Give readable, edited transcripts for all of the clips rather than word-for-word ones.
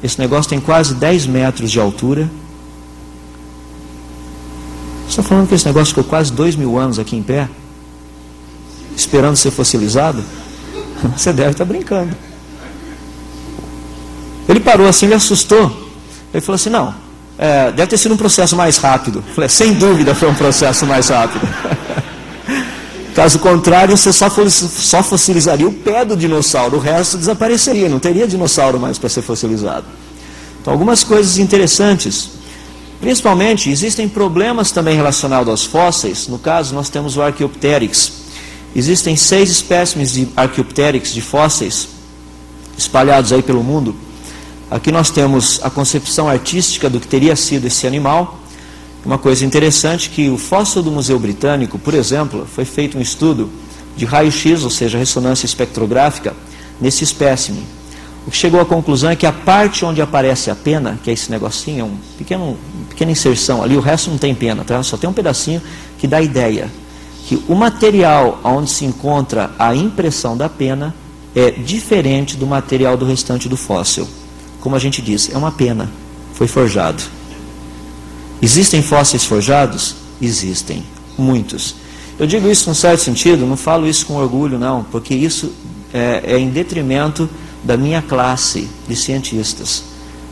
Esse negócio tem quase 10 metros de altura. Você está falando que esse negócio ficou quase 2.000 anos aqui em pé, esperando ser fossilizado? Você deve estar brincando. Ele parou assim, ele assustou. Ele falou assim, não, deve ter sido um processo mais rápido. Eu falei, sem dúvida foi um processo mais rápido. Caso contrário, você só fossilizaria o pé do dinossauro, o resto desapareceria, não teria dinossauro mais para ser fossilizado. Então, algumas coisas interessantes. Principalmente, existem problemas também relacionados aos fósseis. No caso, nós temos o Archaeopteryx. Existem 6 espécimes de Archaeopteryx, de fósseis, espalhados aí pelo mundo. Aqui nós temos a concepção artística do que teria sido esse animal. Uma coisa interessante que o fóssil do Museu Britânico, por exemplo, foi feito um estudo de raio-x, ou seja, ressonância espectrográfica, nesse espécime. O que chegou à conclusão é que a parte onde aparece a pena, que é esse negocinho, uma pequena inserção ali, o resto não tem pena, tá? Só tem um pedacinho que dá a ideia que o material onde se encontra a impressão da pena é diferente do material do restante do fóssil. Como a gente disse, é uma pena, foi forjado. Existem fósseis forjados? Existem, muitos. Eu digo isso num certo sentido, não falo isso com orgulho não, porque isso é em detrimento da minha classe de cientistas.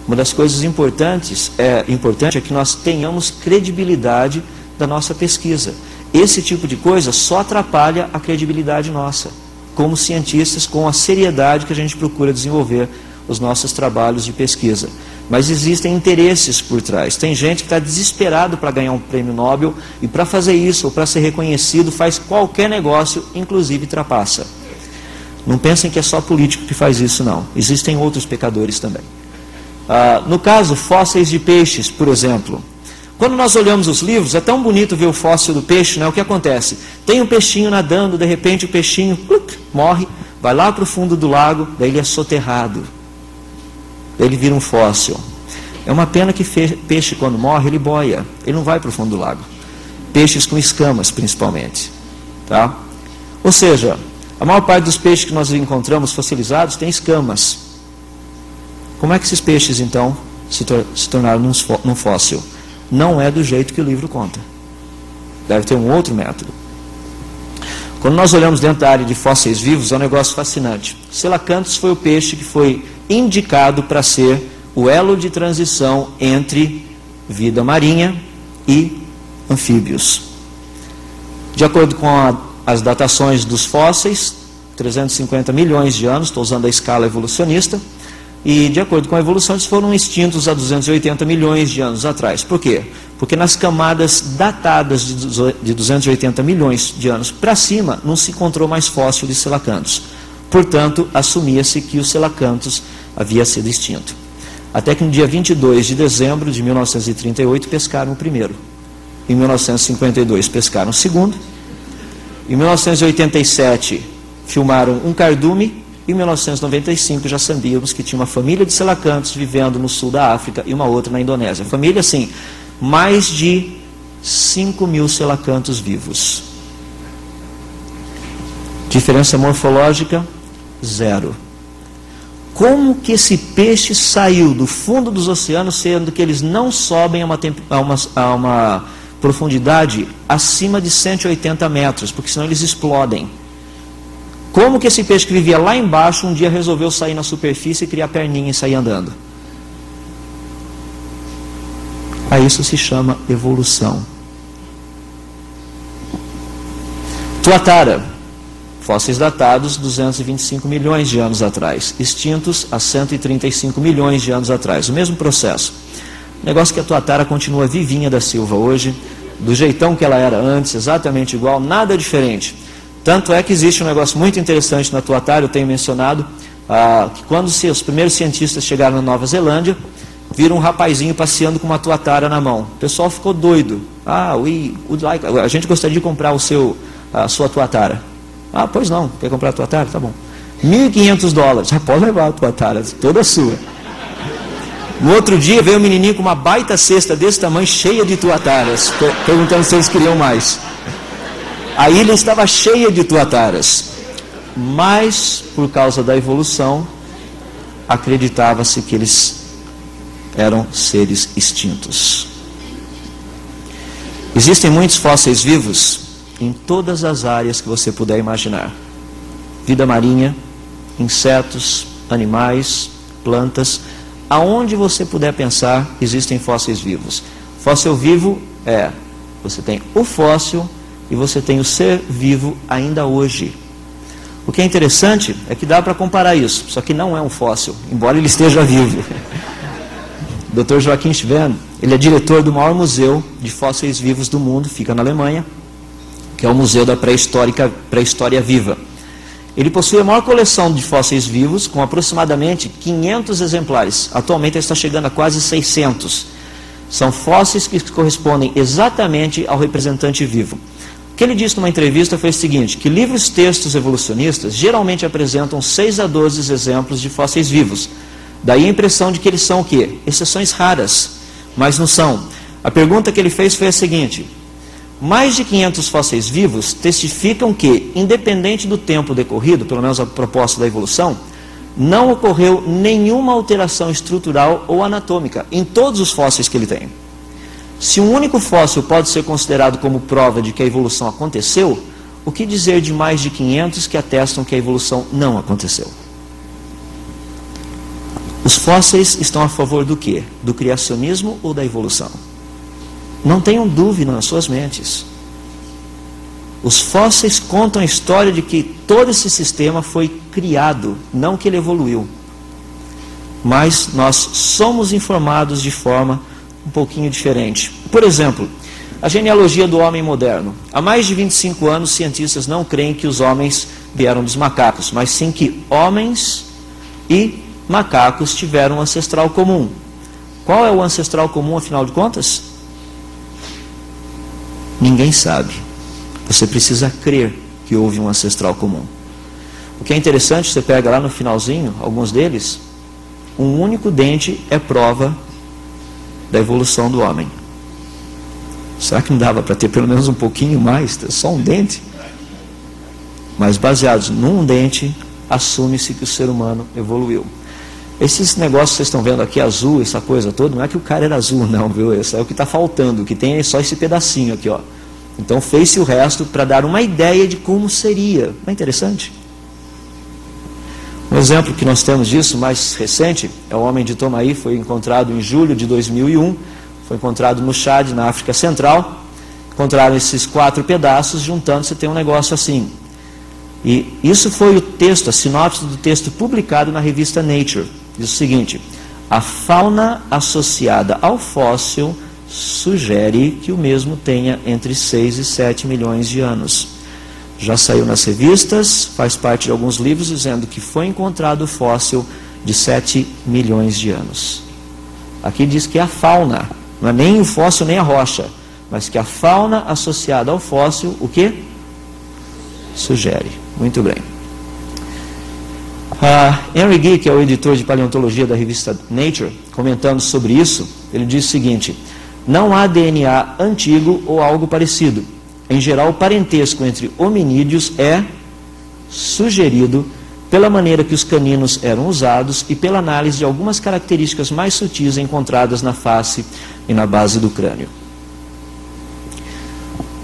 Uma das coisas importante é que nós tenhamos credibilidade da nossa pesquisa. Esse tipo de coisa só atrapalha a credibilidade nossa, como cientistas, com a seriedade que a gente procura desenvolver os nossos trabalhos de pesquisa. Mas existem interesses por trás. Tem gente que está desesperado para ganhar um prêmio Nobel e para fazer isso, ou para ser reconhecido, faz qualquer negócio, inclusive trapaça. Não pensem que é só político que faz isso, não. Existem outros pecadores também. No caso, fósseis de peixes, por exemplo. Quando nós olhamos os livros, é tão bonito ver o fóssil do peixe, né? O que acontece? Tem um peixinho nadando, de repente o peixinho morre, vai lá para o fundo do lago, daí ele é soterrado. Daí ele vira um fóssil. É uma pena que peixe, quando morre, ele boia. Ele não vai para o fundo do lago. Peixes com escamas, principalmente. Tá? Ou seja, a maior parte dos peixes que nós encontramos fossilizados tem escamas. Como é que esses peixes, então, se tornaram num fóssil? Não é do jeito que o livro conta. Deve ter um outro método. Quando nós olhamos dentro da área de fósseis vivos, é um negócio fascinante. Selacanthus foi o peixe que foi indicado para ser o elo de transição entre vida marinha e anfíbios. De acordo com as datações dos fósseis, 350 milhões de anos, estou usando a escala evolucionista, e de acordo com a evolução, eles foram extintos há 280 milhões de anos atrás. Por quê? Porque nas camadas datadas de 280 milhões de anos para cima, não se encontrou mais fóssil de Selacanthus. Portanto, assumia-se que o Selacanthus havia sido extinto. Até que no dia 22 de dezembro de 1938 pescaram o primeiro. Em 1952 pescaram o segundo. Em 1987 filmaram um cardume. Em 1995 já sabíamos que tinha uma família de Selacanthus vivendo no sul da África e uma outra na Indonésia. Família, assim, mais de 5.000 Selacanthus vivos. Diferença morfológica, 0. Como que esse peixe saiu do fundo dos oceanos, sendo que eles não sobem a uma profundidade acima de 180 metros, porque senão eles explodem? Como que esse peixe que vivia lá embaixo, um dia resolveu sair na superfície e criar perninha e sair andando? A isso se chama evolução. Tuatara, fósseis datados 225 milhões de anos atrás, extintos há 135 milhões de anos atrás, o mesmo processo. O negócio é que a tuatara continua vivinha da Silva hoje, do jeitão que ela era antes, exatamente igual, nada diferente. Tanto é que existe um negócio muito interessante na tuatara, eu tenho mencionado, que quando os primeiros cientistas chegaram na Nova Zelândia, viram um rapazinho passeando com uma tuatara na mão. O pessoal ficou doido. A gente gostaria de comprar a sua tuatara. Pois não, quer comprar a tuatara? Tá bom. $1.500. Pode levar a tuatara, toda sua. No outro dia veio um menininho com uma baita cesta desse tamanho, cheia de tuataras, perguntando se eles queriam mais. A ilha estava cheia de tuataras, mas por causa da evolução, acreditava-se que eles eram seres extintos. Existem muitos fósseis vivos em todas as áreas que você puder imaginar. Vida marinha, insetos, animais, plantas, aonde você puder pensar, existem fósseis vivos. Fóssil vivo você tem o fóssil e você tem o ser vivo ainda hoje. O que é interessante é que dá para comparar isso, só que não é um fóssil, embora ele esteja vivo. O Dr. Joachim Schwenn, ele é diretor do maior museu de fósseis vivos do mundo, fica na Alemanha, que é o Museu da Pré-História Viva. Ele possui a maior coleção de fósseis vivos, com aproximadamente 500 exemplares. Atualmente ele está chegando a quase 600. São fósseis que correspondem exatamente ao representante vivo. O que ele disse numa entrevista foi o seguinte, que livros-textos evolucionistas geralmente apresentam 6 a 12 exemplos de fósseis vivos. Daí a impressão de que eles são o quê? Exceções raras, mas não são. A pergunta que ele fez foi a seguinte: mais de 500 fósseis vivos testificam que, independente do tempo decorrido, pelo menos a proposta da evolução, não ocorreu nenhuma alteração estrutural ou anatômica em todos os fósseis que ele tem. Se um único fóssil pode ser considerado como prova de que a evolução aconteceu, o que dizer de mais de 500 que atestam que a evolução não aconteceu? Os fósseis estão a favor do quê? Do criacionismo ou da evolução? Não tenham dúvida nas suas mentes. Os fósseis contam a história de que todo esse sistema foi criado, não que ele evoluiu. Mas nós somos informados de forma um pouquinho diferente. Por exemplo, a genealogia do homem moderno. Há mais de 25 anos, cientistas não creem que os homens vieram dos macacos, mas sim que homens e macacos tiveram um ancestral comum. Qual é o ancestral comum, afinal de contas? Ninguém sabe. Você precisa crer que houve um ancestral comum. O que é interessante, você pega lá no finalzinho, alguns deles, um único dente é prova da evolução do homem. Será que não dava para ter pelo menos um pouquinho mais? Só um dente? Mas baseados num dente, assume-se que o ser humano evoluiu. Esses negócios que vocês estão vendo aqui, azul, essa coisa toda, não é que o cara era azul, não, viu? Esse é o que está faltando, o que tem é só esse pedacinho aqui, ó. Então fez-se o resto para dar uma ideia de como seria. Não é interessante? Um exemplo que nós temos disso, mais recente, é o homem de Tomaí, foi encontrado em julho de 2001, foi encontrado no Chad, na África Central. Encontraram esses 4 pedaços, juntando, você tem um negócio assim. E isso foi o texto, a sinopse do texto publicado na revista Nature. Diz o seguinte: a fauna associada ao fóssil sugere que o mesmo tenha entre 6 e 7 milhões de anos. Já saiu nas revistas, faz parte de alguns livros, dizendo que foi encontrado o fóssil de 7 milhões de anos. Aqui diz que a fauna, não é nem o fóssil nem a rocha, mas que a fauna associada ao fóssil, o que? Sugere. Muito bem. Henry Gee, que é o editor de paleontologia da revista Nature, comentando sobre isso, ele diz o seguinte: não há DNA antigo ou algo parecido. Em geral, o parentesco entre hominídeos é sugerido pela maneira que os caninos eram usados e pela análise de algumas características mais sutis encontradas na face e na base do crânio.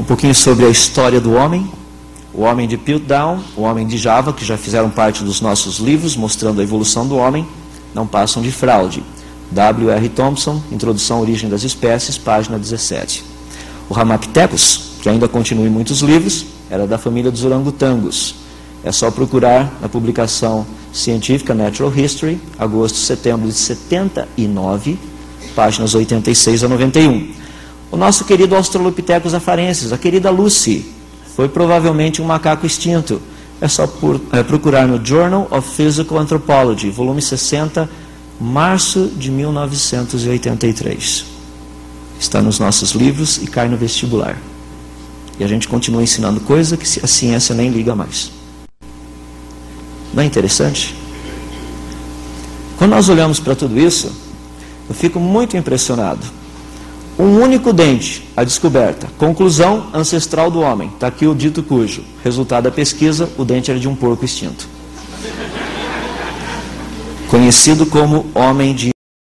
Um pouquinho sobre a história do homem. O homem de Piltdown, o homem de Java, que já fizeram parte dos nossos livros mostrando a evolução do homem, não passam de fraude. W.R. Thompson, Introdução à Origem das Espécies, página 17. O Ramapithecus, que ainda continua em muitos livros, era da família dos orangotangos. É só procurar na publicação científica Natural History, agosto e setembro de 79, páginas 86 a 91. O nosso querido Australopithecus afarensis, a querida Lucy, foi provavelmente um macaco extinto. É só procurar no Journal of Physical Anthropology, volume 60, março de 1983. Está nos nossos livros e cai no vestibular. E a gente continua ensinando coisa que a ciência nem liga mais. Não é interessante? Quando nós olhamos para tudo isso, eu fico muito impressionado. Um único dente, a descoberta. Conclusão, ancestral do homem. Está aqui o dito cujo. Resultado da pesquisa, o dente era de um porco extinto. Conhecido como homem de